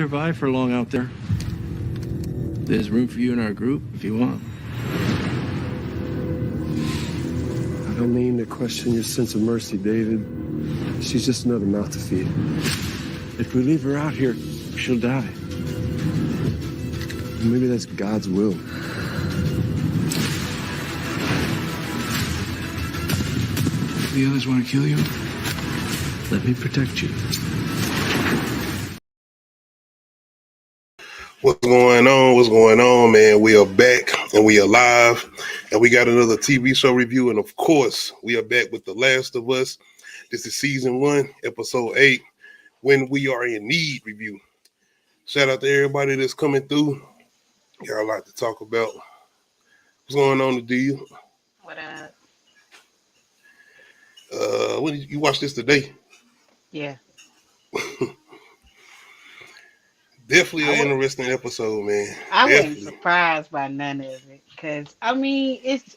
survive for long out there. There's room for you in our group if you want. I don't mean to question your sense of mercy, David. She's just another mouth to feed. If we leave her out here, she'll die. Maybe that's God's will. If the others want to kill you, let me protect you. What's going on? What's going on, man? We are back and we are live, and we got another TV show review. And of course, we are back with The Last of Us. This is season 1, episode 8, When We Are in Need review. Shout out to everybody that's coming through. Got a lot to talk about. What's going on, Nadia? What up? When did you watch this today? Yeah. Definitely an interesting episode, man. I wasn't Definitely. surprised by none of it. Because, I mean, it's,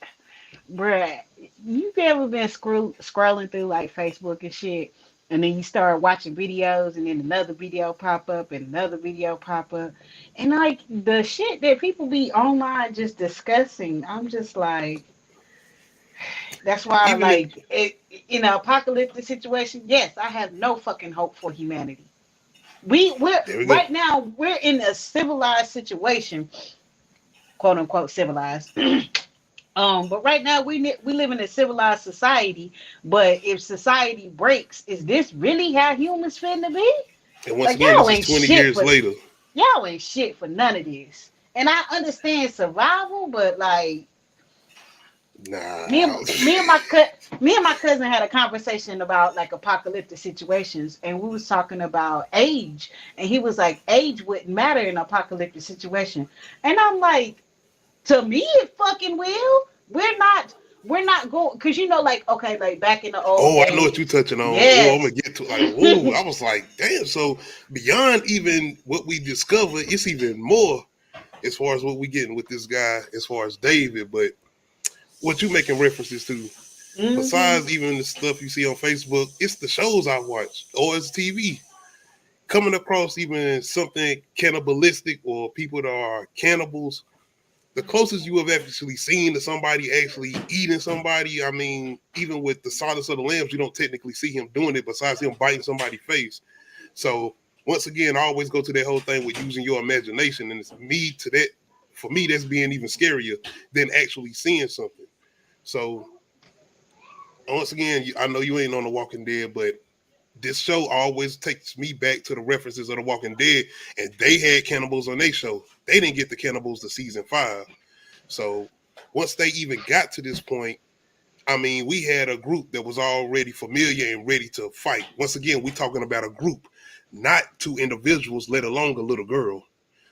bruh, you've ever been scrolling through like Facebook and shit, and then you start watching videos, and then another video pop up, and another video pop up. And like the shit that people be online just discussing, I'm just like, that's why, Even like, in an apocalyptic situation, yes, I have no fucking hope for humanity. We're there we go. right now we're in a civilized situation, quote unquote civilized. But right now we live in a civilized society. But if society breaks, is this really how humans finna be? And once Like again, y'all this ain't is 20 shit years for later. y'all ain't shit for none of this. And I understand survival, but like Nah. me and my cousin had a conversation about like apocalyptic situations, and we was talking about age, and he was like, age wouldn't matter in an apocalyptic situation, and I'm like, to me it fucking will. We're not going, because you know, like, okay, like back in the old Oh, I know what days. you're touching on. Oh, I'm Yes. gonna get to like, whoa. I was like, damn. So beyond even what we discovered, it's even more as far as what we getting with this guy, as far as David. But what you making references to, Hmm. besides even the stuff you see on Facebook, it's the shows I watch or it's TV. Coming across even something cannibalistic or people that are cannibals, the closest you have actually seen to somebody actually eating somebody, I mean, even with the Silence of the Lambs, you don't technically see him doing it besides him biting somebody's face. So once again, I always go to that whole thing with using your imagination, and it's me to that. For me, that's being even scarier than actually seeing something. So once again, I know you ain't on The Walking Dead, but this show always takes me back to the references of The Walking Dead, and they had cannibals on their show. They didn't get the cannibals to season 5. So once they even got to this point, I mean, we had a group that was already familiar and ready to fight. Once again, we're talking about a group, not 2 individuals, let alone a little girl.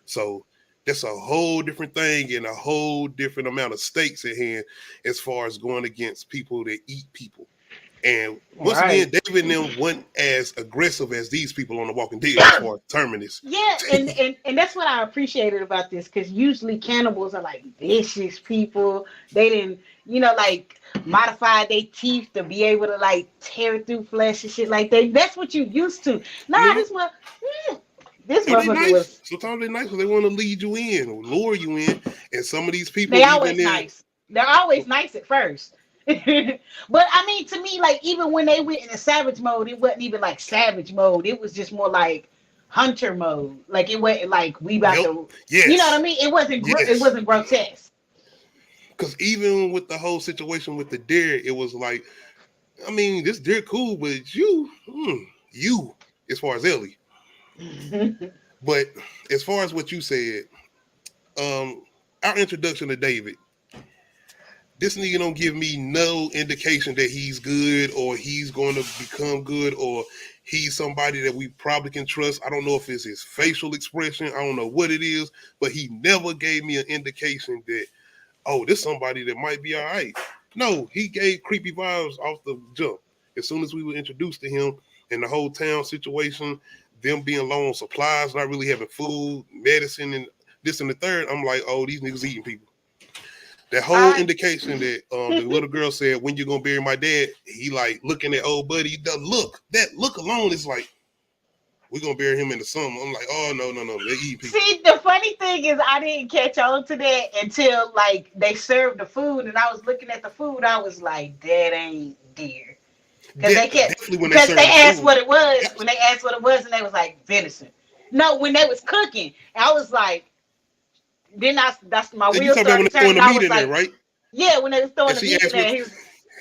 So that's a whole different thing and a whole different amount of stakes at hand as far as going against people that eat people. And once again, Right. David and them weren't as aggressive as these people on The Walking Dead as far as Terminus. Yeah, and that's what I appreciated about this, because usually cannibals are like vicious people. They didn't, like modify their teeth to be able to like tear through flesh and shit like that. That's what you used to. Nah, No, this no, they motherfucker nice. was. Sometimes they're nice because they want to lead you in or lure you in. And some of these They people, even always in, nice. They're always nice at first. But I mean, to me, like even when they went into savage mode, it wasn't even like savage mode. It was just more like hunter mode. Like it wasn't like we about yep, to, you know what I yes, mean? It yes. wasn't grotesque. Because even with the whole situation with the deer, it was like, I mean, this deer cool, but you, as far as Ellie. But as far as what you said, um, our introduction to David, this nigga don't give me no indication that he's good or he's going to become good or he's somebody that we probably can trust. I don't know if it's his facial expression. I don't know what it is, but he never gave me an indication that, oh, this somebody that might be all right. No, he gave creepy vibes off the jump. As soon as we were introduced to him and the whole town situation, them being low on supplies, not really having food, medicine, and this and the third, I'm like, oh, these niggas eating people. That whole I indication that the little girl said, when you gonna bury my dad, he like looking at old buddy. That look alone is like, we're gonna bury him in the summer. I'm like, oh no, they eat people. See, the funny thing is, I didn't catch on to that until like they served the food, and I was looking at the food. I was like, that ain't deer. Because they asked what it was. When they asked what it was, and they was like venison. No, when they was cooking, I was like, that's my wheels started turning. I was like, right? Yeah, when they was throwing the meat in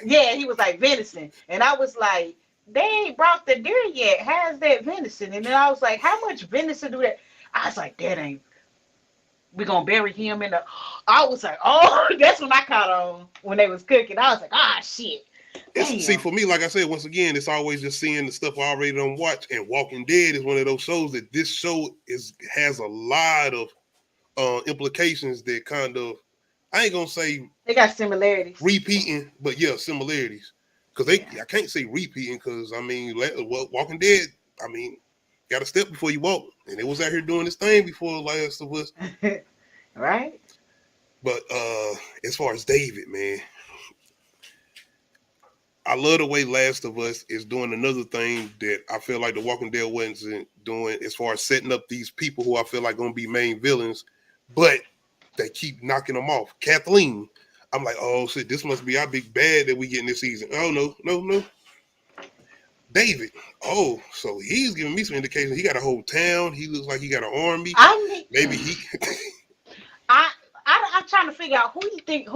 there, he was like venison, and I was like, they ain't brought the deer yet. How's that venison? And then I was like, how much venison do that? I was like, that ain't. We gonna bury him in the. I was like, oh, that's when I caught on when they was cooking. I was like, shit. See, for me, like I said, once again, it's always just seeing the stuff I already don't watch. And Walking Dead is one of those shows that this show has a lot of implications that kind of, I ain't gonna say they got similarities, repeating, but yeah, similarities. Because I can't say repeating because I mean, Walking Dead, I mean, got to step before you walk, and it was out here doing this thing before Last of Us, right? But as far as David, man. I love the way Last of Us is doing another thing that I feel like The Walking Dead wasn't doing as far as setting up these people who I feel like going to be main villains, but they keep knocking them off. Kathleen, I'm like, oh shit, this must be our big bad that we getting this season. Oh no. David, oh, so he's giving me some indication. He got a whole town. He looks like he got an army. Maybe he. I'm trying to figure out who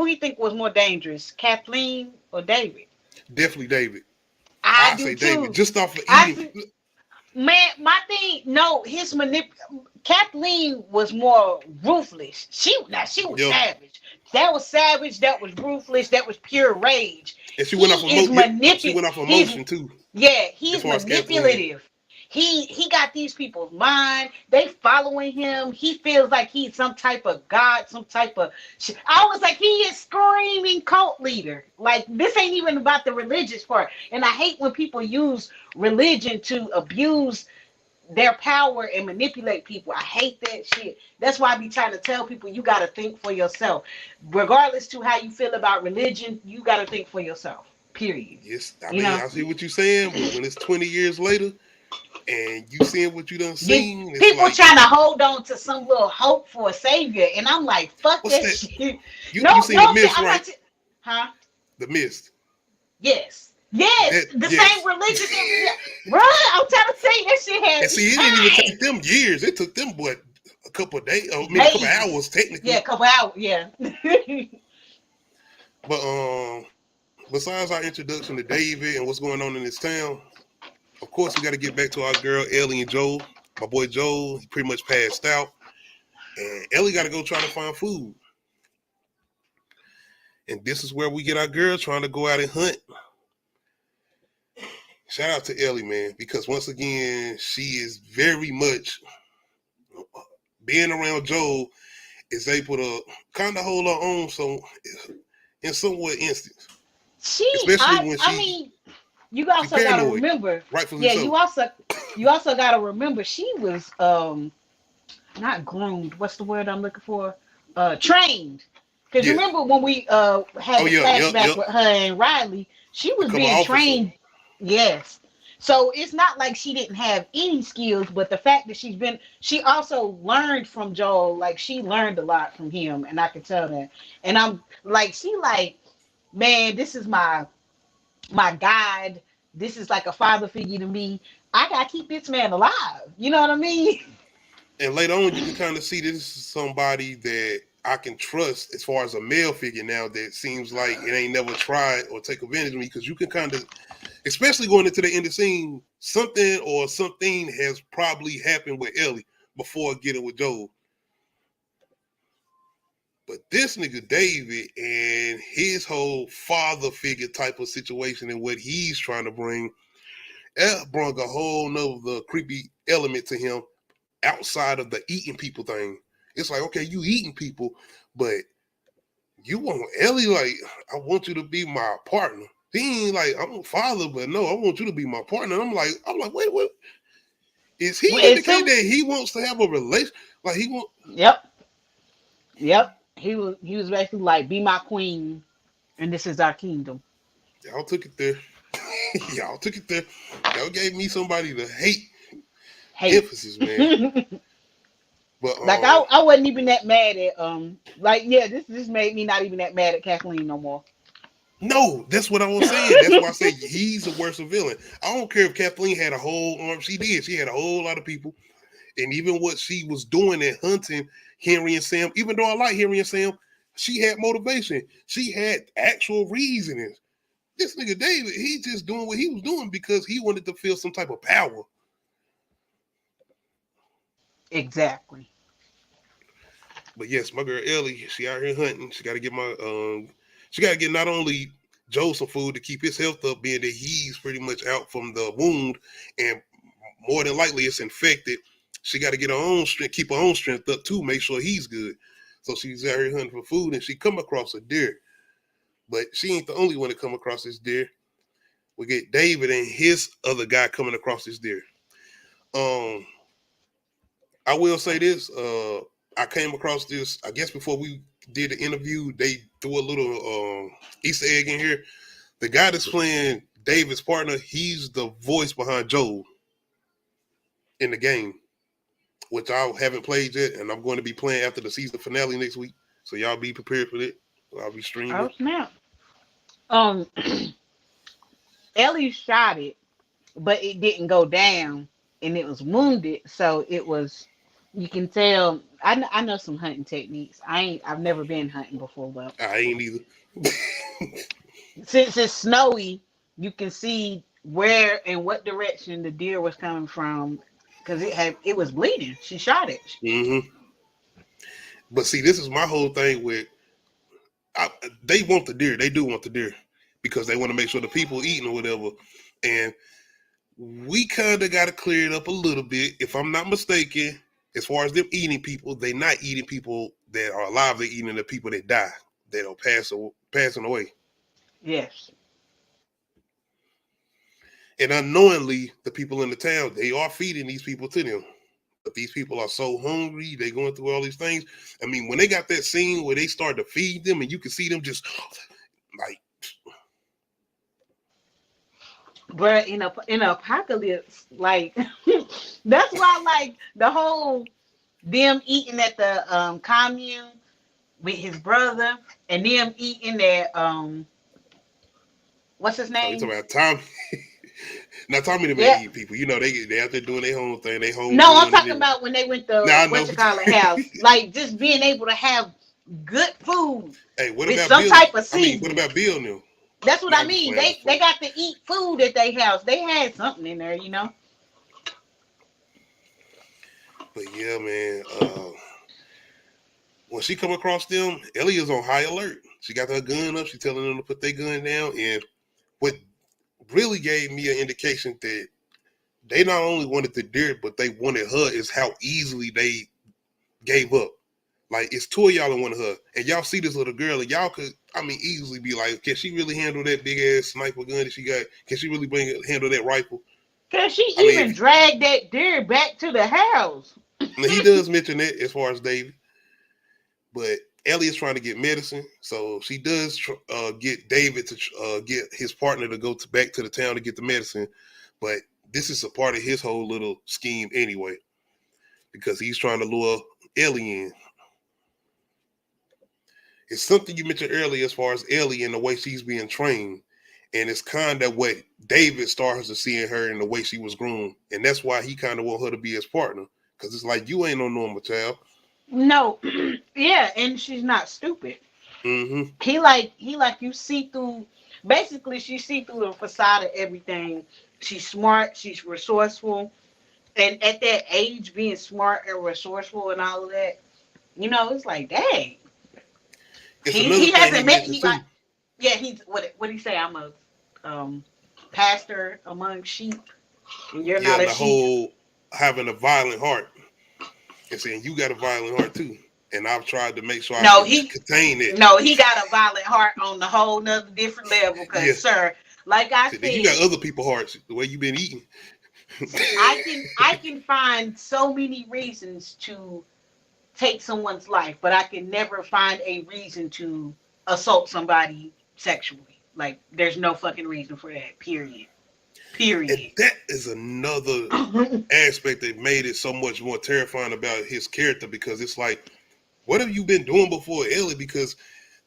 you think was more dangerous, Kathleen or David. Definitely David. I say too. David, just off of eating. Man, my thing, no, Kathleen was more ruthless. She was savage. That was savage. That was ruthless. That was pure rage. And she went off emotion too. Yeah, he's manipulative. He got these people's mind. They following him. He feels like he's some type of god, some type of shit. I was like, he is screaming cult leader. Like, this ain't even about the religious part. And I hate when people use religion to abuse their power and manipulate people. I hate that shit. That's why I be trying to tell people, you got to think for yourself. Regardless to how you feel about religion, you got to think for yourself. Period. Yes, I see what you're saying, but when it's 20 years later, and you seeing what you done seen. People like, trying to hold on to some little hope for a savior. And I'm like, fuck that shit. You seen The Mist, right? Huh? The Mist. Yes. Yes. The same religion. Right. I'm trying to say that shit had. And see, it didn't even take them years. It took them, a couple of days, maybe a couple of hours, technically. Yeah, a couple of hours, yeah. But besides our introduction to David and what's going on in this town, of course, we got to get back to our girl, Ellie and Joel. My boy Joel, he pretty much passed out. And Ellie got to go try to find food. And this is where we get our girl trying to go out and hunt. Shout out to Ellie, man, because once again, she is very much being around Joel is able to kind of hold her own in somewhat instance. You also got to remember. Rightfully so. You also got to remember she was not groomed. What's the word I'm looking for? Trained. Because remember when we had a flashback with her and Riley, she was being trained. Yes. So it's not like she didn't have any skills, but the fact that she also learned from Joel. Like, she learned a lot from him, and I can tell that. And I'm like, man, this is my guide. This is like a father figure to me. I gotta keep this man alive. You know what I mean? And later on, you can kind of see this is somebody that I can trust as far as a male figure now that seems like it ain't never tried or take advantage of me, because you can kind of, especially going into the end of the scene, something has probably happened with Ellie before getting with Joel. But this nigga David and his whole father figure type of situation and what he's trying to bring, brought a whole nother creepy element to him outside of the eating people thing. It's like, okay, you eating people, but you want Ellie, like, I want you to be my partner. He ain't like, I'm a father, but no, I want you to be my partner. And I'm like, wait. Is he indicating that he wants to have a relation? Like, he want? Yep. He was basically like, be my queen, and this is our kingdom. Y'all took it there. Y'all gave me somebody to hate. Hate. emphasis, man. But Like I wasn't even that mad at like yeah, this made me not even that mad at Kathleen no more. no, that's what I was saying. That's why I say he's the worst villain. I don't care if Kathleen had a whole arm. She did. She had a whole lot of people. And even what she was doing at hunting Henry and Sam, even though I like Henry and Sam, she had motivation. She had actual reasonings. This nigga David, he just doing what he was doing because he wanted to feel some type of power. Exactly. But yes, my girl Ellie, she out here hunting. She got to get she got to get not only Joe some food to keep his health up, being that he's pretty much out from the wound, and more than likely it's infected. She got to get her own strength, keep her own strength up too, make sure he's good. So she's out here hunting for food, and she come across a deer. But she ain't the only one to come across this deer. We get David and his other guy coming across this deer. I will say this. I came across this, I guess before we did the interview, they threw a little Easter egg in here. The guy that's playing David's partner, he's the voice behind Joel in the game, which I haven't played yet, and I'm going to be playing after the season finale next week. So y'all be prepared for that. I'll be streaming. Oh snap. Ellie shot it, but it didn't go down, and it was wounded. So it was. You can tell. I know some hunting techniques. I've never been hunting before, but I ain't either. since it's snowy, you can see where and what direction the deer was coming from because it was bleeding. She shot it. Mm-hmm. But see, this is my whole thing with. They want the deer. They do want the deer because they want to make sure the people eating or whatever. And we kind of got to clear it up a little bit. If I'm not mistaken, as far as them eating people, they're not eating people that are alive. They're eating the people that die, that are passing away. Yes. And unknowingly, the people in the town, they are feeding these people to them. But these people are so hungry, they going through all these things. I mean, when they got that scene where they start to feed them and you can see them just like. But in an apocalypse, like that's why like the whole them eating at the commune with his brother and them eating at what's his You name? talking about Tommy? Now Tommy the man eat people. You know they out there doing their own thing. They home. No, I'm talking about when they went to what you call it house. Like just being able to have good food. Hey, what with about some Bill? type of seasoning? What about Bill now? That's what I mean. They got to eat food at their house. They had something in there, you know. But yeah, man. When she come across them, Ellie is on high alert. She got her gun up. She telling them to put their gun down. And what really gave me an indication that they not only wanted the deer, but they wanted her is how easily they gave up. Like, it's two of y'all that wanted her. And y'all see this little girl, and y'all could, easily be like, can she really handle that big-ass sniper gun that she got? Can she really handle that rifle? Can she even drag that deer back to the house? Now, he does mention that as far as David. But Ellie is trying to get medicine. So she does get David to get his partner to go back to the town to get the medicine. But this is a part of his whole little scheme anyway. Because he's trying to lure Ellie in. It's something you mentioned earlier as far as Ellie and the way she's being trained. And it's kind of what David starts to see in her and the way she was groomed. And that's why he kind of want her to be his partner. Because it's like, you ain't no normal child. No. Yeah, and she's not stupid. Mm-hmm. He like you see through, basically she see through the facade of everything. She's smart, she's resourceful. And at that age, being smart and resourceful and all of that, you know, it's like, dang. He hasn't met. He's what he say? I'm a pastor among sheep, and you're not a sheep. Whole having a violent heart, and saying you got a violent heart too. And I've tried to make sure he contain it. No, he got a violent heart on the whole nother different level. Because sir, like I said, you got other people's hearts the way you've been eating. I can find so many reasons to take someone's life, but I can never find a reason to assault somebody sexually. Like, there's no fucking reason for that, period. Period. that is another aspect that made it so much more terrifying about his character, because it's like, what have you been doing before Ellie? Because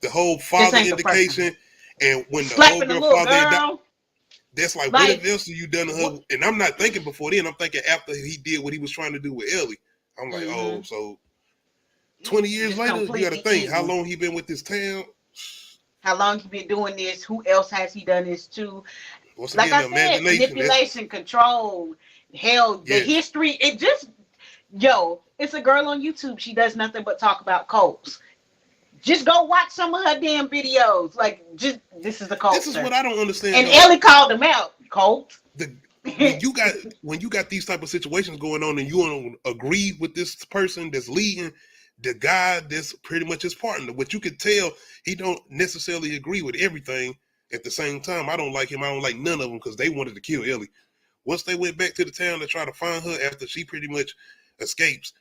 the whole This father ain't the first one. indication, and when the old Slapping the girl little father had died, girl. that's like, what Like, else have you done to her? And I'm not thinking before then. I'm thinking after he did what he was trying to do with Ellie. I'm like, oh, so 20 years just later, you got to completely think how evil. long he been with this town. How long he been doing this? Who else has he done this to? Once Like again, I the said, imagination. That's manipulation, control, hell, the yes. history. It just, it's a girl on YouTube. She does nothing but talk about cults. Just go watch some of her damn videos. Like, just this is a cult. This is what I don't understand. And though. Ellie called him out. Cult. When you got these type of situations going on, and you don't agree with this person that's leading, the guy that's pretty much his partner, but you could tell he don't necessarily agree with everything. At the same time, I don't like him. I don't like none of them because they wanted to kill Ellie. Once they went back to the town to try to find her after she pretty much escapes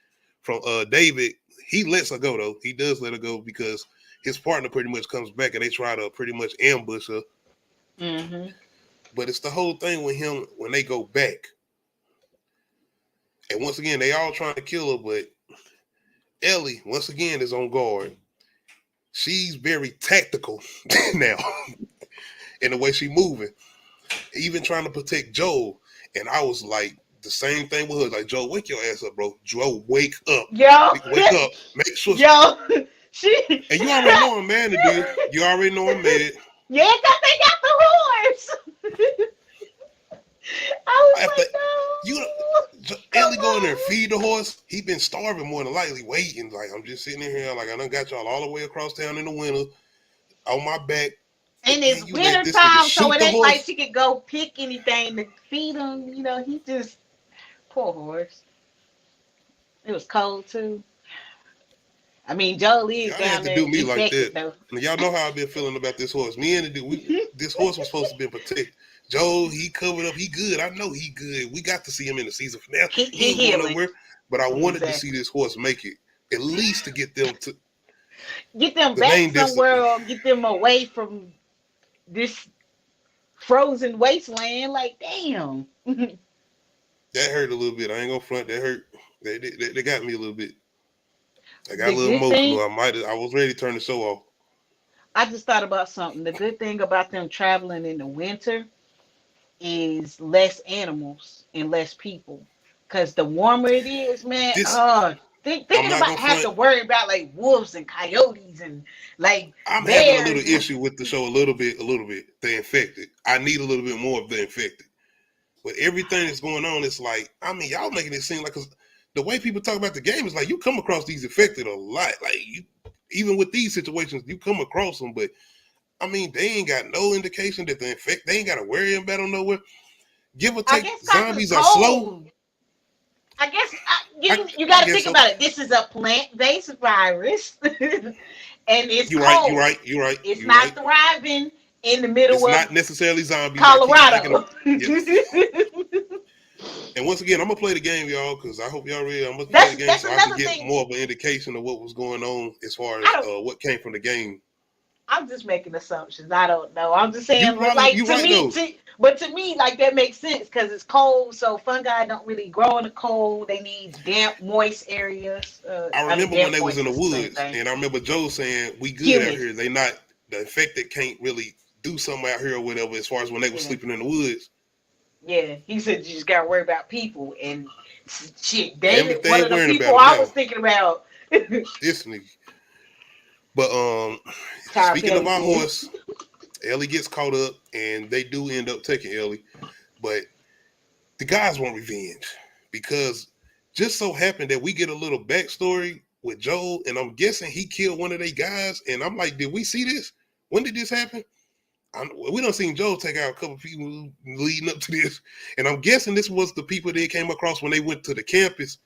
from David, he lets her go though. He does let her go because his partner pretty much comes back and they try to pretty much ambush her. Mm-hmm. But it's the whole thing with him when they go back. And once again, they all trying to kill her, but Ellie, once again, is on guard. She's very tactical now in the way she moving. Even trying to protect Joel. And I was like, the same thing with her. Like, Joel, wake your ass up, bro. Joel, wake up. Yo. Wake up. Make sure. Yo. And you already know I'm mad at you. You already know I'm mad. Yeah, because they got the horse. I was After, like, no. Ellie go in there and feed the horse. He been starving more than likely, waiting. Like, I'm just sitting in here, like, I done got y'all all the way across town in the winter, on my back. And it's you let winter this nigga time, so shoot it the ain't horse? like she could go pick anything to feed him. You know, he just, poor horse. It was cold too. I mean, Joel is Y'all down have to there do me like infected that. though. Y'all know how I've been feeling about this horse. Me and this horse was supposed to be protected. Joe, he covered up. He good. I know he good. We got to see him in the season finale. He ain't going healing. nowhere. But I wanted to Exactly. see this horse make it, at least to get them to Get them the back main somewhere distance. or get them away from this frozen wasteland. Like, damn. That hurt a little bit. I ain't gonna front. That hurt. They got me a little bit. I got a The little good thing, emotional. I was ready to turn the show off. I just thought about something. The good thing about them traveling in the winter is less animals and less people. Because the warmer it is, man, This I'm thinking not about gonna have front. to worry about like wolves and coyotes and like I'm having a little bears. issue with the show a little bit. The infected. I need a little bit more of the infected. But everything that's going on, it's like, I mean, y'all making it seem like, cause the way people talk about the game is like you come across these infected a lot. Like you, even with these situations, you come across them. But I mean, they ain't got no indication that the infect. They ain't got to worry about them nowhere. Give or I take, guess 'cause zombies it's are slow. cold. I guess you I got to guess think so. about it. This is a plant-based virus, and it's You're cold. right. It's You're not right. thriving in the middle It's of not necessarily zombies. I keep Colorado. thinking and once again, I'm gonna play the game, y'all, because I hope y'all ready. I'm gonna play the game That's so I can another get thing. more of an indication of what was going on as far as I don't. what came from the game. I'm just making assumptions. I don't know. I'm just You saying, probably like you to right me, though. but to me, like that makes sense because it's cold. So fungi don't really grow in the cold. They need damp, moist areas. I I mean, remember when damp, they was moist in the is the same woods, thing. and I remember Joe saying, "We good out Humid. here. They not the infected can't really do something out here or whatever." As far as when they were Yeah. sleeping in the woods, Yeah, he said you just gotta worry about people and shit. damn David, if they one ain't of the worrying people about I them was now. thinking about. This nigga. But Tyler speaking of Perry our said. horse, Ellie gets caught up, and they do end up taking Ellie. But the guys want revenge because just so happened that we get a little backstory with Joel, and I'm guessing he killed one of their guys. And I'm like, did we see this? When did this happen? We don't seen Joel take out a couple people leading up to this, and I'm guessing this was the people they came across when they went to the campus.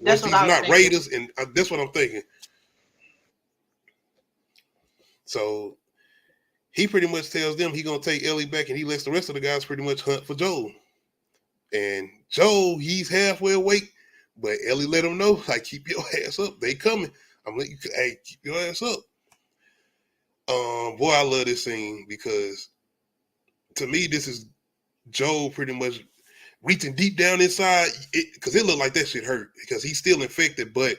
That's Was what these I was not thinking. raiders? And that's what I'm thinking. So he pretty much tells them he gonna take Ellie back, and he lets the rest of the guys pretty much hunt for Joel. And Joel, he's halfway awake, but Ellie let him know, like, keep your ass up. They coming. I'm letting you. Hey, keep your ass up. Boy, I love this scene because to me, this is Joel pretty much reaching deep down inside, because it looked like that shit hurt because he's still infected. But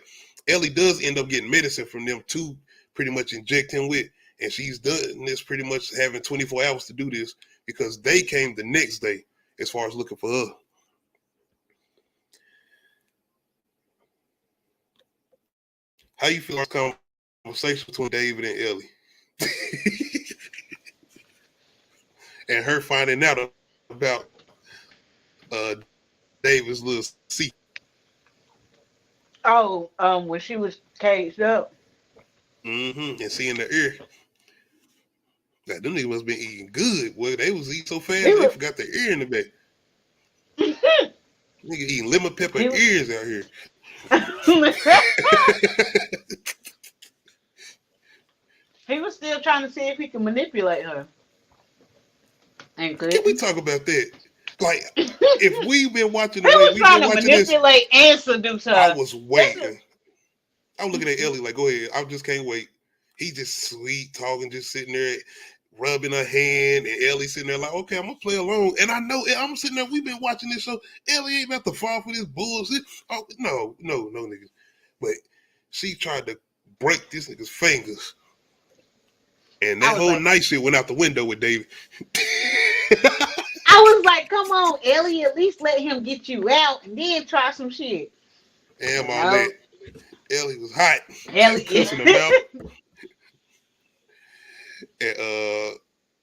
Ellie does end up getting medicine from them to pretty much inject him with, and she's done this pretty much having 24 hours to do this because they came the next day as far as looking for her. How you feel like conversation between David and Ellie? And her finding out about David's little secret. Oh, when she was caged up. Mm-hmm. And seeing the ear. Like, them niggas must have been eating good. Well, they was eating so fast they forgot their ear in the back. Nigga eating lemon pepper ears out here. He was still trying to see if he could manipulate her. And Can we talk about that? Like, if we've been watching the he way was we've trying been to watching manipulate and seduce her. I was waiting. I'm looking at Ellie like, go ahead. I just can't wait. He just sweet talking, just sitting there rubbing her hand, and Ellie sitting there like, okay, I'm gonna play along. And I know I'm sitting there. We've been watching this show. Ellie ain't about to fall for this bullshit. Oh no, niggas. But she tried to break this nigga's fingers, and that whole night shit went out the window with David. I was like, come on, Ellie, at least let him get you out and then try some shit. Damn, all that. Ellie was hot. Ellie cussing him out. And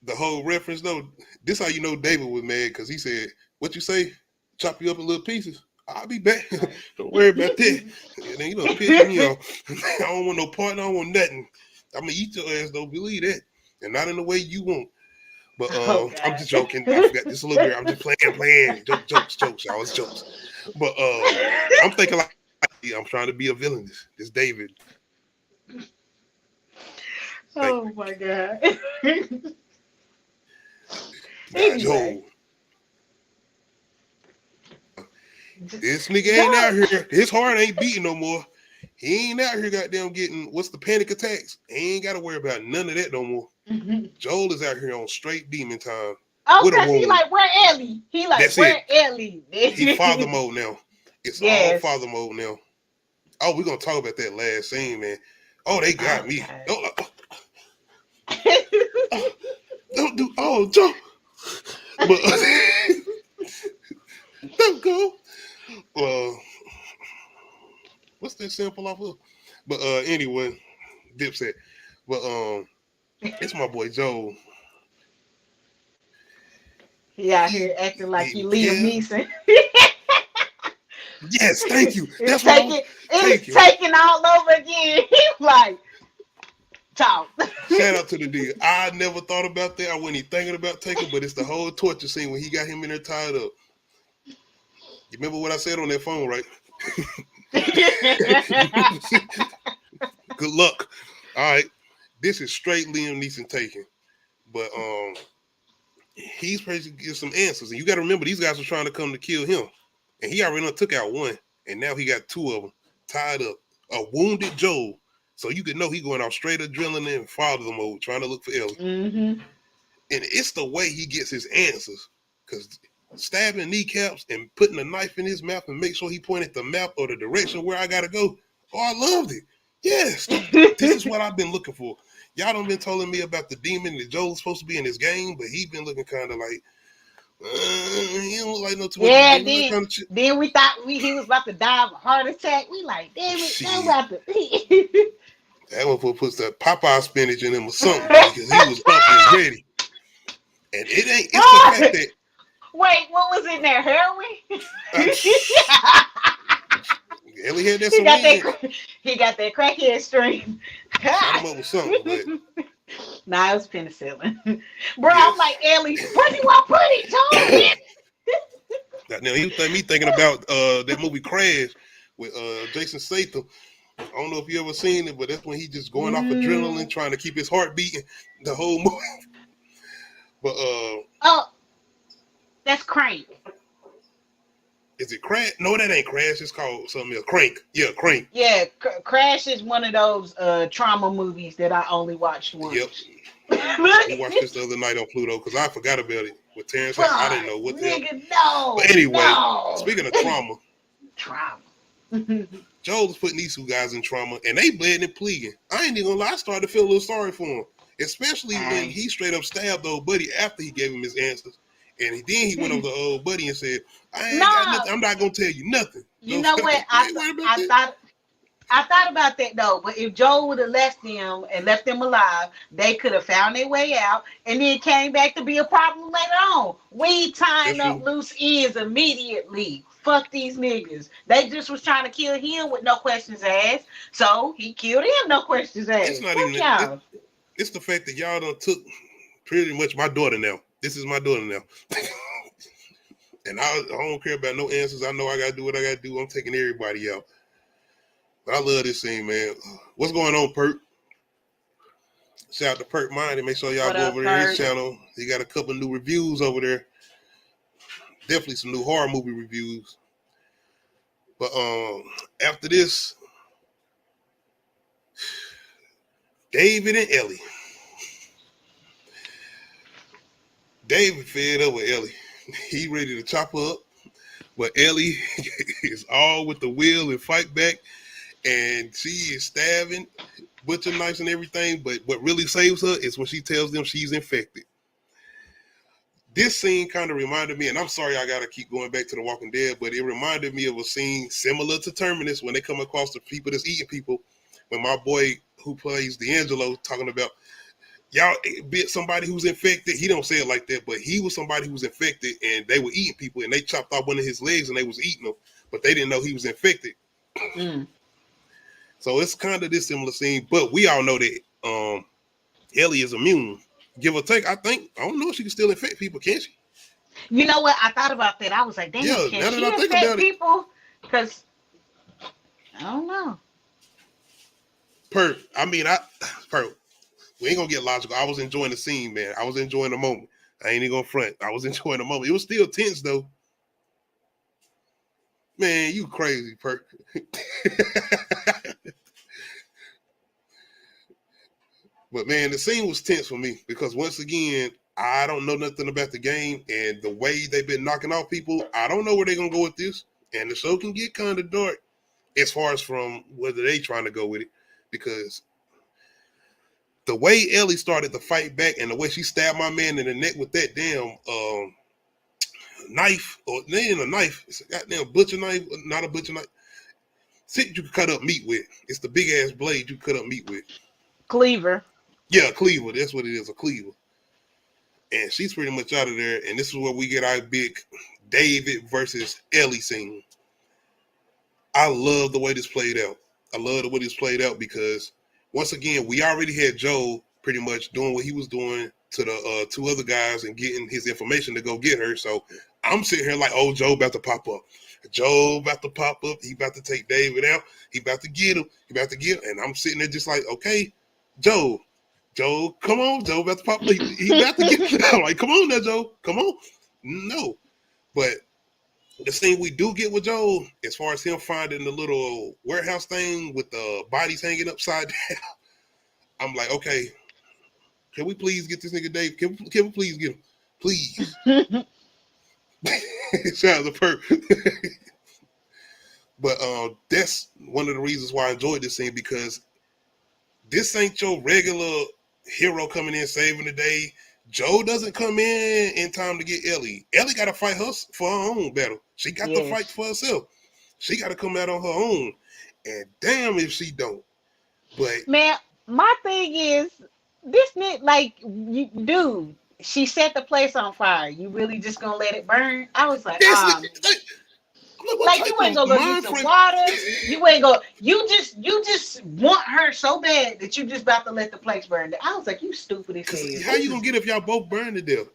the whole reference though, this how you know David was mad, because he said, what you say? Chop you up in little pieces. I'll be back. Don't worry about that. And then, piss me off. I don't want no partner. I don't want nothing. I'm gonna eat your ass though, believe that. And not in the way you want. But I'm just joking. I forgot this a little bit. I'm just playing. Jokes. I was jokes. But I'm thinking like I'm trying to be a villain. This David. Oh my God. Anyway. This nigga ain't out here. His heart ain't beating no more. He ain't out here goddamn getting what's the panic attacks. He ain't got to worry about none of that no more. Mm-hmm. Joel is out here on straight demon time. Oh, because he like, where Ellie? He like, that's where Ellie? He father mode now. It's all father mode now. Oh, we're gonna talk about that last scene, man. Oh, they got me. Don't do Joe. But don't go. What's that sample off of? But anyway, Dipset. But it's my boy Joe. He out here acting like he Liam Neeson. Yes, thank you. That's it's taking all over again. He's like, talk. Shout out to the dude. I never thought about that. I wasn't even thinking about taking, but it's the whole torture scene when he got him in there tied up. You remember what I said on that phone, right? Good luck. All right. This is straight Liam Neeson taking. But he's supposed to give some answers. And you got to remember, these guys were trying to come to kill him. And he already took out one. And now he got two of them tied up. A wounded Joel. So you could know he going out straight adrenaline and father mode, trying to look for Ellie. Mm-hmm. And it's the way he gets his answers. Because stabbing kneecaps and putting a knife in his mouth and make sure he pointed the map or the direction where I got to go. Oh, I loved it. Yes. This is what I've been looking for. Y'all done been telling me about the demon that Joel's supposed to be in this game, but he been looking kind of like, he don't look like no too much. Yeah, then we thought he was about to die of a heart attack. We like, damn it, that's about to be. That one puts that Popeye spinach in him or something because he was up and ready. And it ain't, it's the fact that. Wait, what was in there? Heroin? Ellie had that he got that crackhead string. Shot him up with something, but. Nah, it was penicillin. Bro, yes. I'm like, Ellie, where do you want to put it? Now, he was me thinking about that movie Crash with Jason Statham. I don't know if you ever seen it, but that's when he just going off adrenaline, trying to keep his heart beating the whole movie. But oh, that's Crank. Is it Crash? No, that ain't Crash. It's called something else. Crank. Yeah, Crank. Yeah, Crash is one of those trauma movies that I only watched once. Yep. We watched this the other night on Pluto because I forgot about it. with Terrence. Fuck, I didn't know what the hell. nigga, no. But anyway, no. speaking of trauma, Trauma. Joe was putting these two guys in trauma, and they bled and pleading. I ain't even gonna lie, I started to feel a little sorry for him, especially when he straight up stabbed old buddy after he gave him his answers. And then he went over to old buddy and said, I ain't got nothing. I'm not gonna tell you nothing. You know what? I thought about that though, but if Joe would have left them and left them alive, they could have found their way out and then came back to be a problem later on. We tying up loose ends immediately. Fuck these niggas. They just was trying to kill him with no questions asked. So he killed him, no questions asked. It's not even y'all. It's the fact that y'all done took pretty much my daughter now. This is my daughter now. And I don't care about no answers. I know I gotta do what I gotta do. I'm taking everybody out. But I love this scene, man. What's going on, Perk? Shout out to Perk Mind and make sure y'all go over there to his channel. He got a couple new reviews over there. Definitely some new horror movie reviews. But after this, David and Ellie. David fed up with Ellie. He ready to chop her up. But Ellie is all with the will and fight back. And she is stabbing, butcher knives and everything. But what really saves her is when she tells them she's infected. This scene kind of reminded me, and I'm sorry I got to keep going back to The Walking Dead, but it reminded me of a scene similar to Terminus when they come across the people that's eating people. When my boy who plays D'Angelo talking about, y'all bit somebody who's infected. He don't say it like that, but he was somebody who was infected and they were eating people and they chopped off one of his legs and they was eating them, but they didn't know he was infected. So it's kind of this similar scene, but we all know that Ellie is immune. Give or take, I don't know if she can still infect people, can she? You know what? I thought about that. I was like, damn, can she infect people? Because I don't know. Perk, we ain't gonna get logical. I was enjoying the scene, man. I was enjoying the moment. I ain't even gonna front. I was enjoying the moment. It was still tense though. Man, you crazy, Perk. But man, the scene was tense for me because once again, I don't know nothing about the game and the way they've been knocking off people. I don't know where they're gonna go with this, and the show can get kind of dark as far as from whether they trying to go with it, because the way Ellie started to fight back and the way she stabbed my man in the neck with that damn knife, or it ain't a knife, it's a goddamn butcher knife, not a butcher knife. Shit you can cut up meat with. It's the big ass blade you cut up meat with. Cleaver. Yeah, cleaver. That's what it is, a cleaver. And she's pretty much out of there. And this is where we get our big David versus Ellie scene. I love the way this played out. I love the way this played out because once again, we already had Joe pretty much doing what he was doing to the two other guys and getting his information to go get her. So I'm sitting here like, oh, Joe about to pop up. Joe about to pop up. He about to take David out. He about to get him. He about to get him. And I'm sitting there just like, okay, Joe, come on. Joe about to pop up. He about to get him. I'm like, come on now, Joe. Come on. No. But the thing we do get with Joe, as far as him finding the little warehouse thing with the bodies hanging upside down, I'm like, okay, can we please get this nigga Dave? Can we please get him? Please. Shout out to Perk. But that's one of the reasons why I enjoyed this scene, because this ain't your regular hero coming in saving the day. Joe doesn't come in time to get Ellie. Ellie got to fight her for her own battle. She got to fight for herself. She got to come out on her own. And damn if she don't. But man, my thing is, this nigga, like, dude, she set the place on fire. You really just gonna let it burn? I was like, like you ain't gonna go get some water. You ain't go. You just want her so bad that you just about to let the place burn. I was like, you stupid as hell. How you gonna get if y'all both burn to death?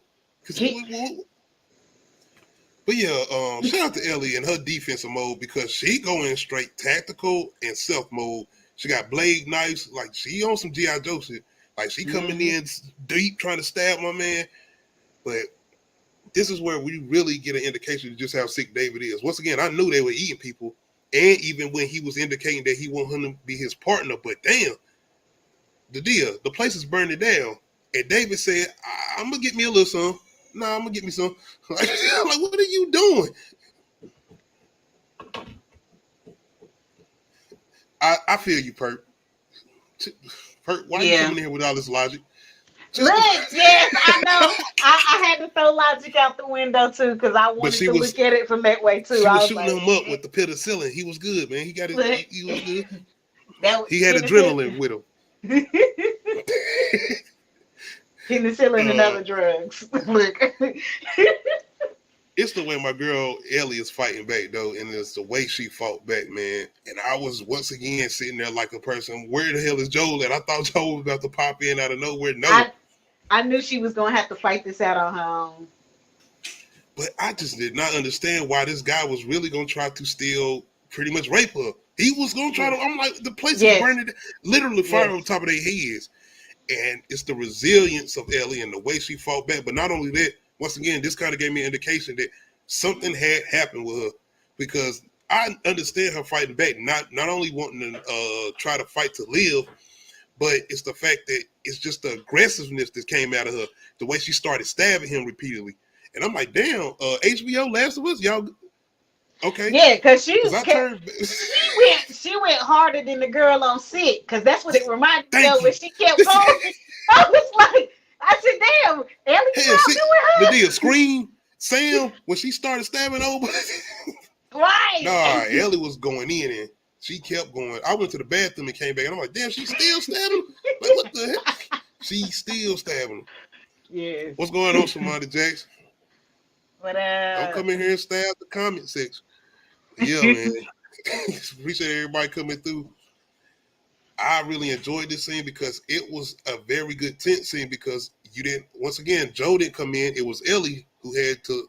But yeah, shout out to Ellie and her defensive mode, because she going straight tactical and stealth mode. She got blade knives, like she on some G.I. Joe shit. Like she coming in deep trying to stab my man. But this is where we really get an indication of just how sick David is. Once again, I knew they were eating people, and even when he was indicating that he wanted him to be his partner, but damn, the place is burning down. And David said, I'm gonna get me a little son. Nah, I'm gonna get me some. Like, what are you doing? I feel you, Perk. Perk, why you Yeah. coming in here with all this logic? Look, yes, I know. I had to throw logic out the window too because I wanted she to was look at it from that way too. she I was was shooting like, him up with the penicillin. He was good, man. He got it. look, He was good. that was He had adrenaline with him. penicillin and other drugs. Look, It's the way my girl Ellie is fighting back though, and it's the way she fought back, man. And I was once again sitting there like a person. Where the hell is Joel at? I thought Joel was about to pop in out of nowhere. No, I knew she was gonna have to fight this out on her own. but I just did not understand why this guy was really gonna try to still pretty much rape her. He was gonna try to. I'm like, the place is burning, literally fire on top of their heads. And it's the resilience of Ellie and the way she fought back. But not only that, once again, this kind of gave me an indication that something had happened with her, because I understand her fighting back, not only wanting to try to fight to live, but it's the fact that it's just the aggressiveness that came out of her, the way she started stabbing him repeatedly. And I'm like, damn, HBO Last of Us, y'all okay? Yeah, because she went harder than the girl on Sick, because that's what it reminded me of when she kept going. I was like, I said, damn, Ellie's not doing her. Did he scream, Sam, when she started stabbing over? Right. Nah, Ellie was going in and she kept going. I went to the bathroom and came back and I'm like, damn, she's still stabbing him? Like, what the heck? She's still stabbing him. Yeah. What's going on, Shamanda Jackson? But don't come in here and stab the comment section. Yeah, man. Appreciate everybody coming through. I really enjoyed this scene because it was a very good tense scene, because you didn't, once again, Joe didn't come in. It was Ellie who had to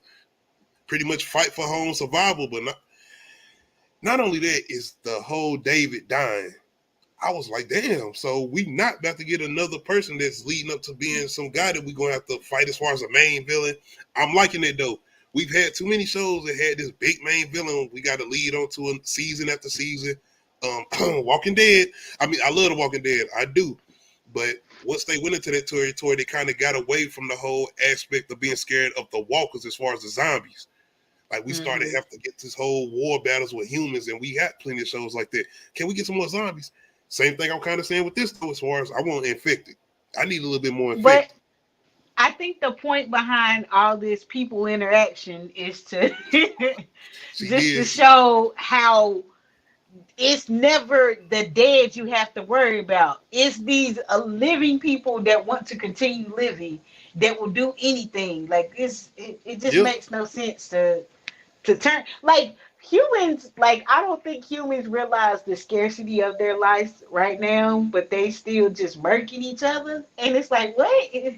pretty much fight for her own survival. But not only that, is the whole David dying. I was like, damn, so we not about to get another person that's leading up to being some guy that we're going to have to fight as far as a main villain. I'm liking it, though. We've had too many shows that had this big main villain we got to lead on to a season after season. Walking Dead. I mean, I love The Walking Dead. I do. But once they went into that territory, they kind of got away from the whole aspect of being scared of the walkers as far as the zombies. Like, we started having to get this whole war battles with humans, and we got plenty of shows like that. Can we get some more zombies? Same thing I'm kind of saying with this, though, as far as I want infected. I need a little bit more infected. But I think the point behind all this people interaction is to to show how it's never the dead you have to worry about. It's these living people that want to continue living that will do anything. Like, it just makes no sense to turn, like, humans, like, I don't think humans realize the scarcity of their lives right now, but they still just murking each other. And it's like, what?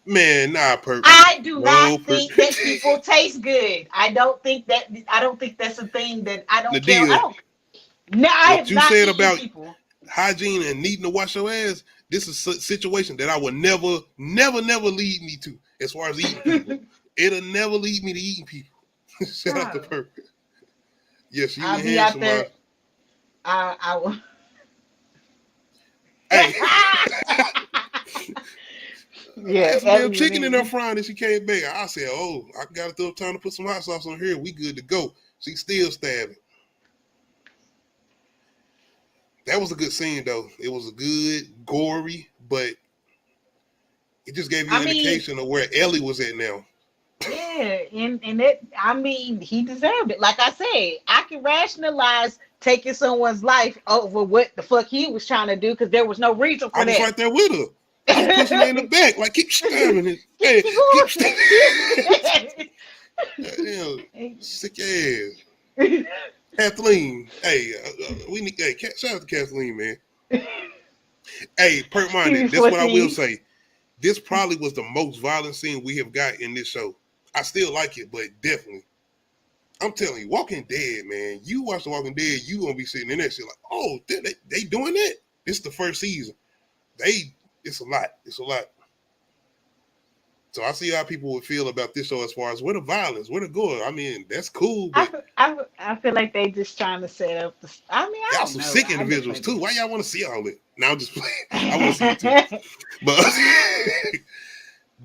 Man, nah, Perk. I do not think that people taste good. I don't think that's a thing that I don't care. I have not said about people. Hygiene and needing to wash your ass. This is a situation that I will never lead me to as far as eating people. It'll never lead me to eating people. Shout out to Perk. Yes, you I'll be out there. I will. Hey. Yeah, some chicken in her frying and she came back. I said, oh, I got to throw time to put some hot sauce on here. We good to go. She's still stabbing. That was a good scene, though. It was a good, gory, but it just gave you an indication of where Ellie was at now. Yeah, and it, I mean, he deserved it. Like I said, I can rationalize taking someone's life over what the fuck he was trying to do because there was no reason for that. I was right there with her. I was pushing her in the back, like, keep stabbing it. Hey, keep stabbing. Sick ass. Kathleen. Hey, we need. Hey, shout out to Kathleen, man. Hey, Perk Minded. That's what I will say. This probably was the most violent scene we have got in this show. I still like it, but definitely. I'm telling you, Walking Dead, man. You watch The Walking Dead, you gonna be sitting in that shit like, oh, they doing that? This is the first season. It's a lot. It's a lot. So I see how people would feel about this show as far as where the violence, where the gore. I mean, that's cool. But I feel like they just trying to set up the. I mean, y'all some sick individuals too. Why y'all want to see all it? Now I'm just playing. I want to see it too.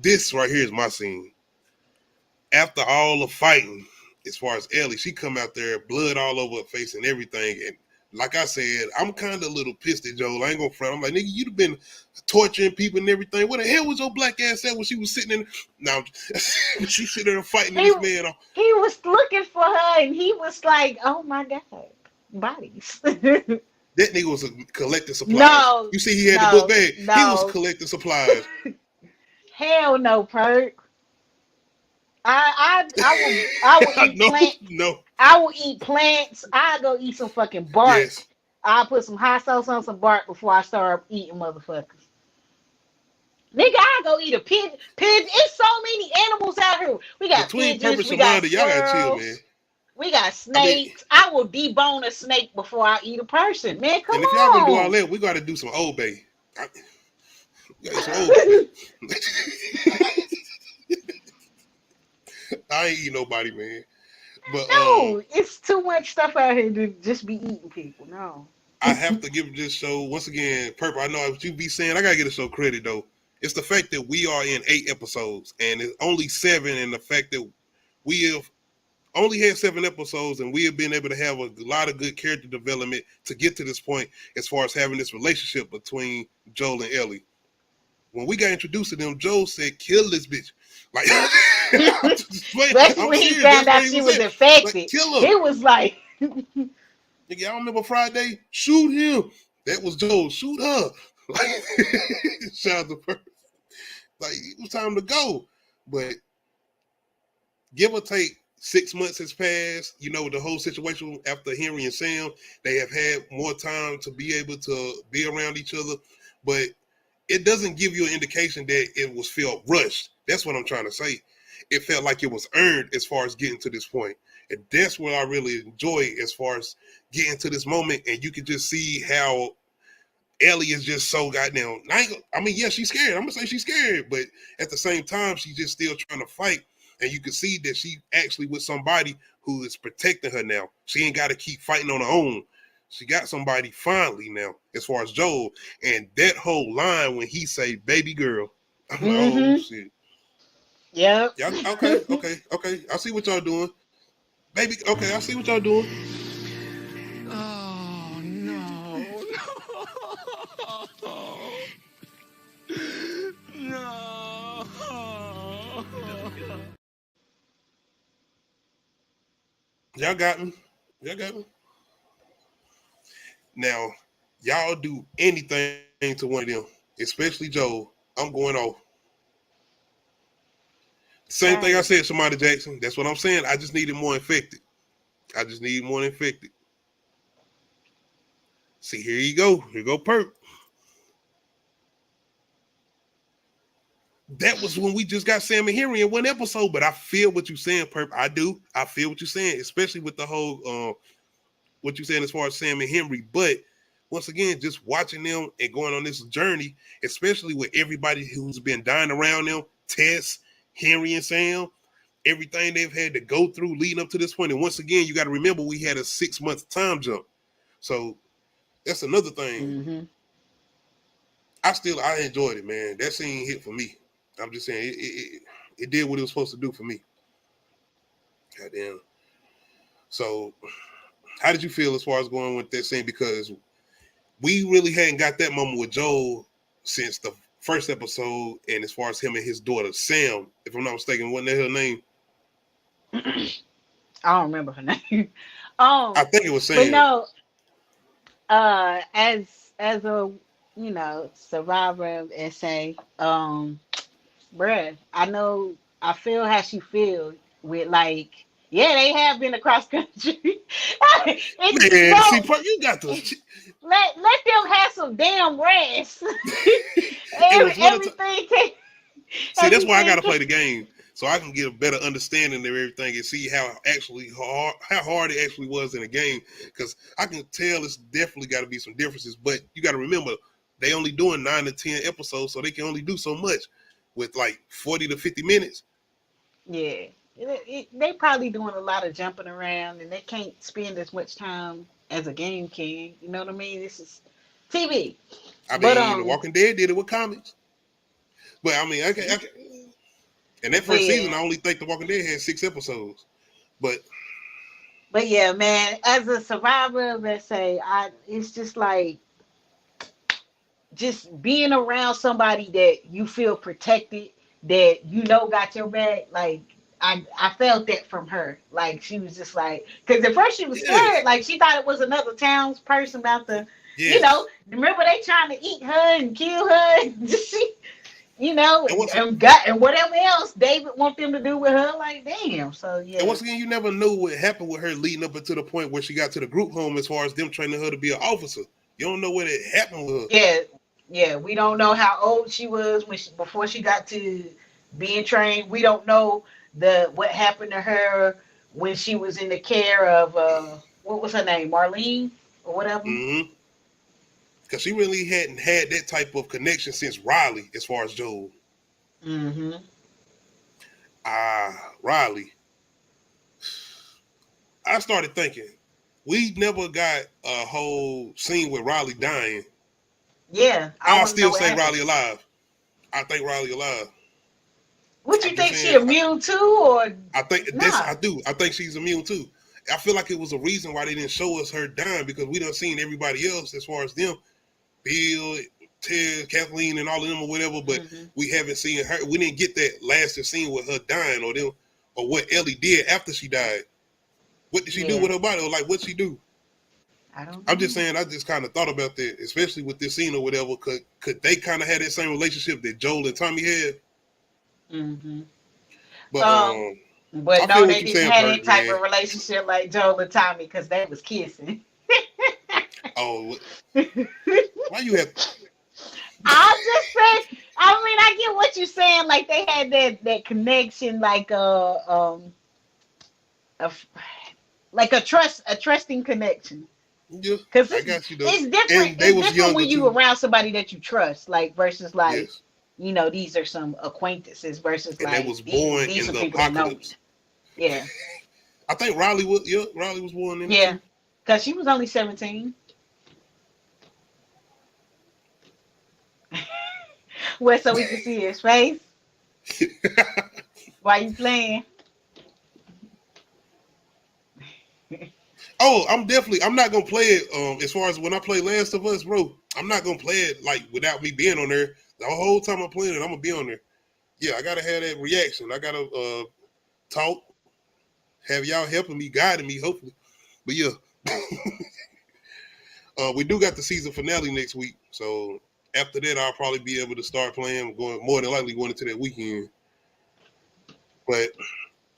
This right here is my scene. After all the fighting, as far as Ellie, she come out there, blood all over her face and everything. And like I said, I'm kind of a little pissed at Joel. I ain't gonna front. I'm like, nigga, you'd have been torturing people and everything. Where the hell was your black ass at when she was sitting in? Now she sitting there fighting this man. He was looking for her, and he was like, "Oh my god, bodies." That nigga was collecting supplies. No, you see, he had the book bag. He was collecting supplies. Hell no, Perk. I will eat plants. No. I will eat plants. I go eat some fucking bark. Yes. I put some hot sauce on some bark before I start eating motherfuckers. Nigga, I go eat a pigeon. It's so many animals out here. We got between pigeons. Purpose We and got Wanda, y'all gotta chill, squirrels. man. We got snakes. I will debone a snake before I eat a person. Man, come on. And if y'all gonna do all that, we gotta do some Old Bay. Some Old Bay. I ain't eating nobody, man. But no, it's too much stuff out here to just be eating people. No. I have to give this show once again. Purple, I know what you be saying. I gotta get the show credit though. It's the fact that we are in 8 episodes and it's only 7, and the fact that we have only had 7 episodes and we have been able to have a lot of good character development to get to this point as far as having this relationship between Joel and Ellie. When we got introduced to them, Joel said, "Kill this bitch." Like, that's when he found out she was infected. Like, kill her. He was like, "Nigga, y'all remember Friday? Shoot him." That was Joel. Shoot her. Like, shout out to her. Like, it was time to go. But give or take, 6 months has passed. You know, the whole situation after Henry and Sam, they have had more time to be able to be around each other. But it doesn't give you an indication that it was felt rushed. That's what I'm trying to say. It felt like it was earned as far as getting to this point. And that's what I really enjoy as far as getting to this moment. And you can just see how Ellie is just so goddamn. I mean, yeah, she's scared. I'm gonna say she's scared, but at the same time, she's just still trying to fight. And you can see that she actually with somebody who is protecting her now. She ain't got to keep fighting on her own. She got somebody finally now, as far as Joel. And that whole line when he say, "Baby girl," I'm like, oh shit. Yep. Yeah, okay. I see what y'all doing. Baby, okay, I see what y'all doing. Oh, no. No. Y'all got me. Now, y'all do anything to one of them, especially Joel. I'm going off. Same thing I said, Shamada Jackson. That's what I'm saying. I just needed more infected. See, here you go. Here go Perk. That was when we just got Sam and Henry in one episode, but I feel what you're saying, Perk. I do. I feel what you're saying, especially with the whole what you're saying as far as Sam and Henry. But once again, just watching them and going on this journey, especially with everybody who's been dying around them, Tess, Henry and Sam, everything they've had to go through leading up to this point. And once again, you got to remember we had a 6-month time jump. So that's another thing. Mm-hmm. I enjoyed it, man. That scene hit for me. I'm just saying it did what it was supposed to do for me. Goddamn. So how did you feel as far as going with that scene? Because we really hadn't got that moment with Joel since the first episode, and as far as him and his daughter, Sam, if I'm not mistaken, wasn't that her name? I don't remember her name. I think it was Sam. But no, as a survivor of SA, bruh, I feel how she feels with like, yeah, they have been across country. Man, see, you got to let them have some damn rest. Everything can. See, that's why I gotta play the game so I can get a better understanding of everything and see how hard it actually was in the game. Because I can tell it's definitely got to be some differences, but you got to remember they only doing 9 to 10 episodes, so they can only do so much with like 40 to 50 minutes. Yeah, they probably doing a lot of jumping around, and they can't spend as much time as a game can. You know what I mean? This is TV. I mean, The Walking Dead did it with comics. But I mean, okay. And that But first season, yeah, I only think The Walking Dead had 6 episodes. But but yeah, man. As a survivor of SA, it's just like just being around somebody that you feel protected, that you know got your back. Like I felt that from her. Like she was just like, because at first she was yes, scared. Like she thought it was another townsperson about to, yes. remember they trying to eat her and kill her. And she, And once and whatever else David want them to do with her. Like damn. So and yeah. once again, you never know what happened with her leading up until the point where she got to the group home as far as them training her to be an officer. You don't know what it happened with her. Yeah, yeah. We don't know how old she was before she got to being trained. We don't know what happened to her when she was in the care of what was her name, Marlene or whatever. Mm-hmm. Because she really hadn't had that type of connection since Riley, as far as Joel. Mm-hmm. Riley. I started thinking, we never got a whole scene with Riley dying. Yeah, I I'll want to know still what say happened. Riley alive. I think Riley alive. What you I'm just think she saying, immune to or I think this, nah? I do. I think she's immune too. I feel like it was a reason why they didn't show us her dying, because we done seen everybody else as far as them, Bill, Ted, Kathleen, and all of them or whatever, but Mm-hmm. we haven't seen her. We didn't get that last scene with her dying or them or what Ellie did after she died. What did she do Yeah, with her body? Or like, what'd she do? I don't I'm just know. saying, I just kind of thought about that, especially with this scene or whatever. Could they kind of have that same relationship that Joel and Tommy had? Mm-hmm. But But I no, feel what they you're didn't saying, have any Perk, type man. of relationship like Joel and Tommy because they was kissing. Oh, why you have? I'm just saying. I mean, I get what you're saying. Like they had that connection, a, like a trusting connection. Yeah, Because I got you though. it's different. And they It's was different younger when you too. around somebody that you trust, like versus like Yes, these are some acquaintances versus and they like was these born these in are the people that know me. apocalypse. Yeah, I think Riley was. Yeah, Riley was born in it yeah. too. Because she was only 17. Well, so we can see his face while you playing. Oh, I'm not gonna play it. As far as when I play Last of Us, bro, I'm not gonna play it like without me being on there. The whole time I'm playing it, I'm gonna be on there. Yeah, I gotta have that reaction. I gotta talk, have y'all helping me, guiding me, hopefully. But yeah, we do got the season finale next week, so after that, I'll probably be able to start playing. Going more than likely going into that weekend, but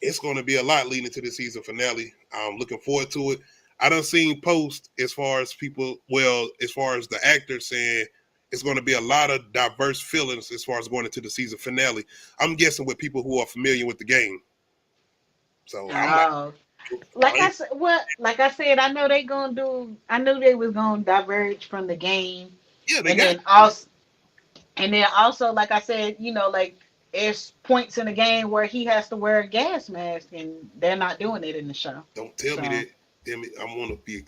it's going to be a lot leading to the season finale. I'm looking forward to it. I done seen posts as far as people, well, as far as the actors saying it's going to be a lot of diverse feelings as far as going into the season finale. I'm guessing with people who are familiar with the game. So I'm like, Oh, like I said, I know they gonna do. I knew they was gonna diverge from the game, yeah, they and got then also, like I said, like there's points in the game where he has to wear a gas mask, and they're not doing it in the show. Don't tell me So that. Damn it, I want to be.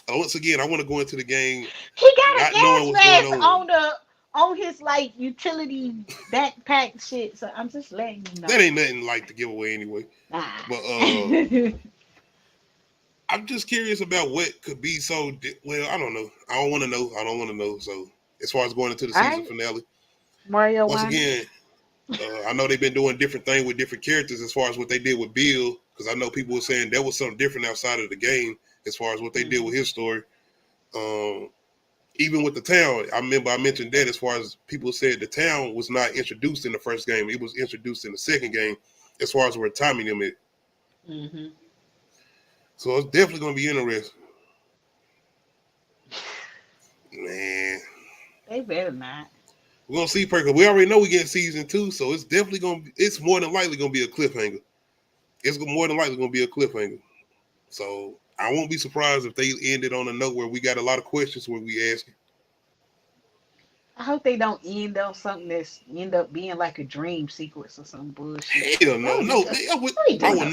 Once again, I want to go into the game he got a not knowing gas what's going mask on. on his like utility backpack shit. So I'm just letting you know. That ain't nothing like to give away anyway. Nah. But I'm just curious about what could be so. Well, I don't know. I don't want to know. I don't want to know. So as far as going into the All season right, finale, Mario once Wanda. again, I know they've been doing different things with different characters as far as what they did with Bill, because I know people were saying there was something different outside of the game as far as what they did with his story. Even with the town, I remember I mentioned that as far as people said the town was not introduced in the first game; it was introduced in the second game, as far as where Tommy them at. Mm-hmm. So it's definitely going to be interesting, man. They better not. We're gonna see Perkins. We already know we get season 2, so it's definitely gonna be, it's more than likely gonna be a cliffhanger. It's more than likely gonna be a cliffhanger. So I won't be surprised if they end it on a note where we got a lot of questions where we ask. I hope they don't end on something that's end up being like a dream sequence or some bullshit. Hell no, no. I Doing would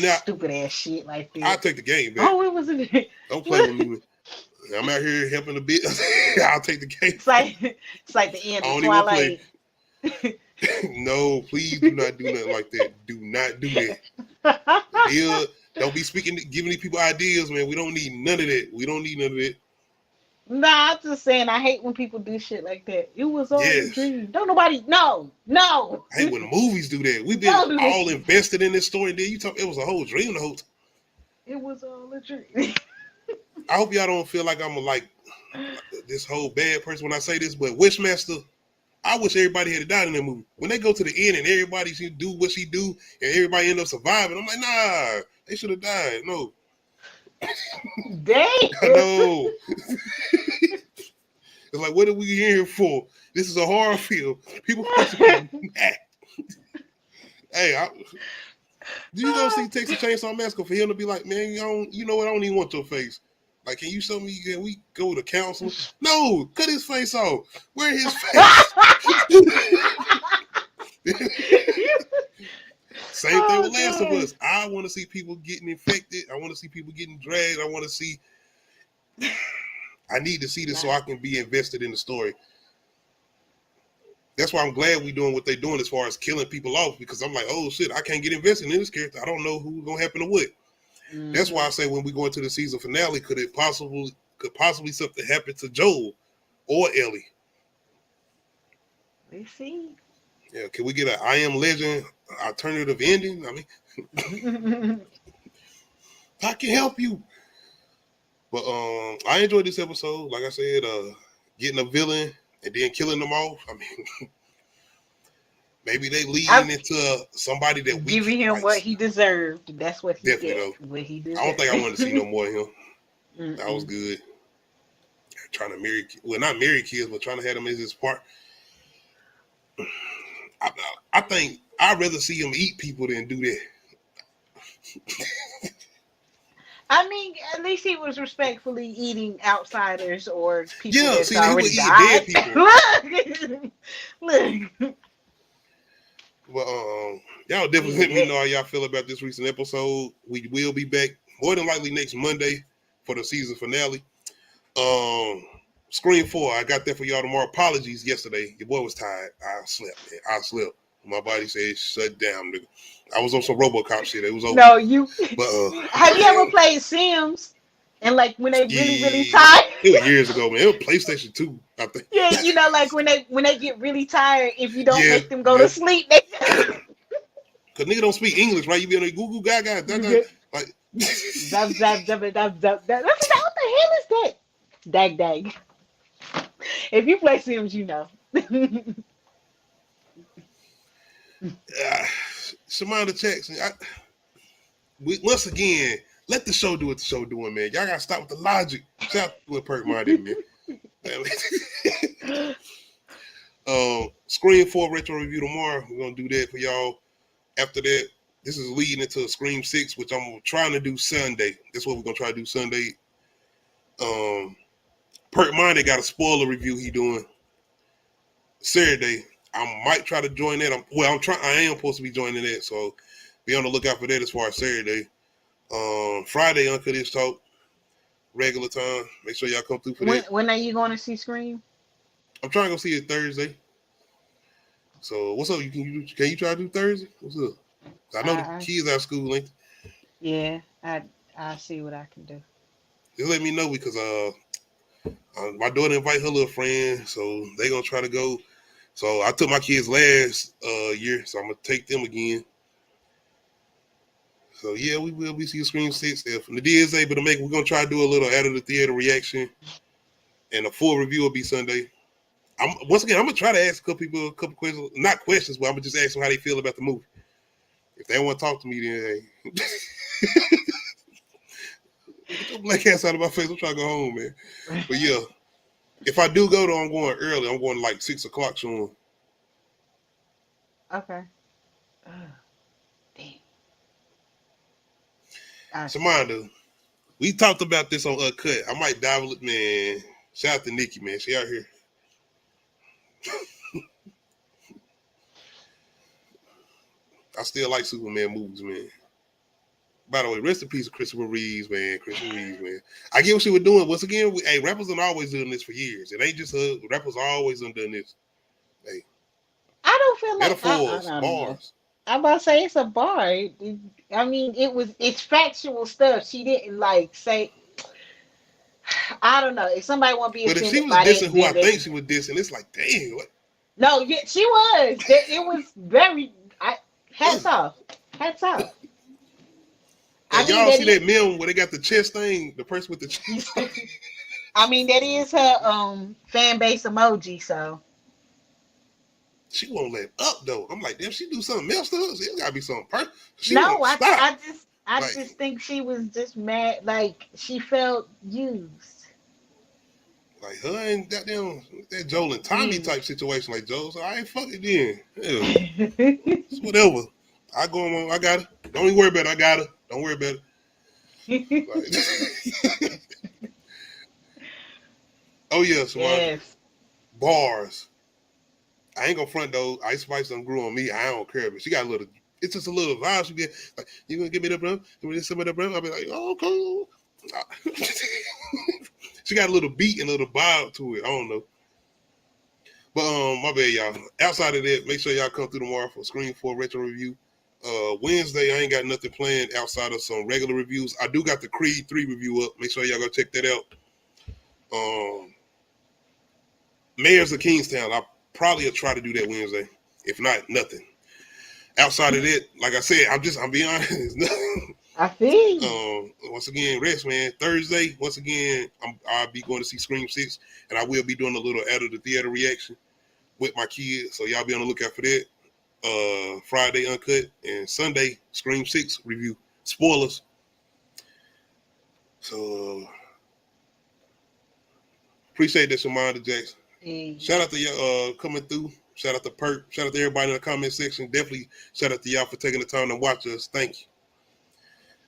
no not. stupid ass shit like I'll this. take the game back. Oh, it was in Don't play with me. I'm out here helping a bit. I'll take the game. it's like the end I of don't even play. Twilight. No, please do not do nothing like that. Do not do that. Don't be giving these people ideas, man. We don't need none of that. We don't need none of that. Nah, I'm just saying I hate when people do shit like that. It was all a Yes. dream. Don't nobody no. I hate when the movies do that. We've been Don't do that all shit. invested in this story, and then you talk it was a whole dream the whole time. It was all a dream. I hope y'all don't feel like I'm like this whole bad person when I say this, but Wishmaster, I wish everybody had died in that movie. When they go to the end and everybody should do what she do and everybody end up surviving, I'm like, nah, they should have died. No. Dang. No. It's like, what are we here for? This is a horror film. People supposed to be mad. Hey, do you go see Texas Chainsaw Massacre for him to be like, man, you know what? I don't even want your face. Like, can you show me? Can we go to counsel? No, cut his face off. Where his face? Same thing with Last of Us. I want to see people getting infected. I want to see people getting dragged. I want to see. I need to see this so I can be invested in the story. That's why I'm glad we're doing what they're doing as far as killing people off, because I'm like, oh shit, I can't get invested in this character. I don't know who's gonna happen to what. Mm-hmm. That's why I say when we go into the season finale, could possibly something happen to Joel or Ellie? Let's see. Yeah, can we get an I Am Legend alternative ending? I mean, I can help you. But I enjoyed this episode. Like I said, getting a villain and then killing them off. I mean, maybe they leading into somebody that we giving him what he deserved. That's what he definitely did. What he deserved. I don't think I want to see no more of him. That was good. Trying to not marry kids, but trying to have them as his part. I think I'd rather see him eat people than do that. I mean, at least he was respectfully eating outsiders or people yeah, that's see, already he died. Dead people. Look. Well, y'all definitely let me know how y'all feel about this recent episode. We will be back more than likely next Monday for the season finale. Scream 4, I got that for y'all tomorrow. Apologies yesterday. Your boy was tired. I slept, man. I slept. My body said shut down, nigga. I was on some RoboCop shit. It was over. No, you. But have you ever played Sims? And like when they really yeah, tired. It was years ago, man. It was PlayStation 2, I think. Yeah, you know, like when they get really tired, if you don't make them go to sleep, they. Cause nigga don't speak English, right? You be on a Google Gaga, like. Zap, zap, zap, zap, zap, zap. What the hell is that? Dag, dag. If you play Sims, you know. Shamanda Jackson, once again, let the show do what the show doing, man. Y'all gotta stop with the logic. Shout out to Perk Minded, man. Scream 4 retro review tomorrow. We're gonna do that for y'all. After that, this is leading into Scream 6, which I'm trying to do Sunday. That's what we're gonna try to do Sunday. Perk Minded got a spoiler review he doing Saturday. I might try to join that. I am supposed to be joining that, so be on the lookout for that as far as Saturday. Friday, Uncle This Talk, regular time. Make sure y'all come through for that. When are you going to see Scream? I'm trying to go see it Thursday. So what's up? Can you try to do Thursday? What's up? I know the kids out of school, ain't they? Yeah, I'll see what I can do. Just let me know because my daughter invite her little friend, so they gonna try to go. So I took my kids last year, so I'm gonna take them again. So yeah, we will be seeing Scream 6. If Nadia is able to make it, we're gonna try to do a little out of the theater reaction, and a full review will be Sunday. Once again, I'm gonna try to ask a couple questions, not questions, but I'm gonna just ask them how they feel about the movie. If they don't want to talk to me, then hey. Get your black ass out of my face. I'm trying to go home, man. But yeah, if I do go, though, I'm going early. I'm going like 6 o'clock soon. Okay. Damn. Shamanda, we talked about this on Cut. I might dive with man. Shout out to Nikki, man. She out here. I still like Superman movies, man. By the way, rest in peace to Christopher Reeves, man. I get what she was doing. Once again, rappers are always doing this for years. It ain't just her. Rappers are always done this. Hey. I I don't feel like Metaphors, I don't know. bars. I'm about to say it's a bar. I mean, it's factual stuff. She didn't like say. I don't know. If somebody want to be But if she offended was by that, dissing who I then think that's she was dissing, it's like, damn, what? no. Yeah, she was. It was very. Hats off. Hats off. I And mean y'all that see that meme where they got the chest thing, the person with the chest. is. I mean that is her fan base emoji. So She won't let up though. I'm like, damn, she do something else to us. It gotta be something perfect. She no, won't stop. I Like, just think she was just mad. Like she felt used. like her and that Joel and Tommy Used. type situation. Like Joel, so I ain't fucking then. Hell, it's whatever. I go on. I got her. Don't even worry about it. I got her. Don't worry about it. Like, oh yeah, Samantha. Yes. Bars. I ain't gonna front though. Ice Spice done grew on me. I don't care, but she got a little. It's just a little vibe. She get like, you gonna give me the bro? Give me some of the bro? I'll be like, oh, cool. She got a little beat and a little vibe to it. I don't know. But my bad, y'all. Outside of that, make sure y'all come through tomorrow for Screen 4 Retro Review. Wednesday, I ain't got nothing planned outside of some regular reviews. I do got the Creed 3 review up. Make sure y'all go check that out. Mayors of Kingstown, I probably will try to do that Wednesday. If not, nothing. Outside of that, like I said, I'm being honest. I feel you. Once again, rest, man. Thursday, once again, I'll be going to see Scream 6, and I will be doing a little out of the theater reaction with my kids. So y'all be on the lookout for that. Friday Uncut, and Sunday Scream 6 review. Spoilers. So appreciate this, Amanda Jackson. Shout out to y'all coming through. Shout out to Perk. Shout out to everybody in the comment section. Definitely shout out to y'all for taking the time to watch us. Thank you.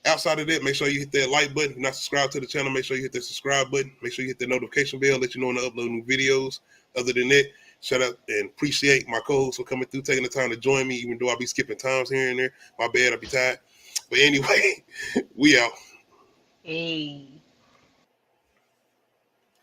Outside of that, make sure you hit that like button. If you're not subscribed to the channel, make sure you hit that subscribe button. Make sure you hit the notification bell, let you know when I upload new videos. Other than that, shout out and appreciate my co-hosts for coming through, taking the time to join me, even though I'll be skipping times here and there. My bad, I'll be tired. But anyway, we out. Hey.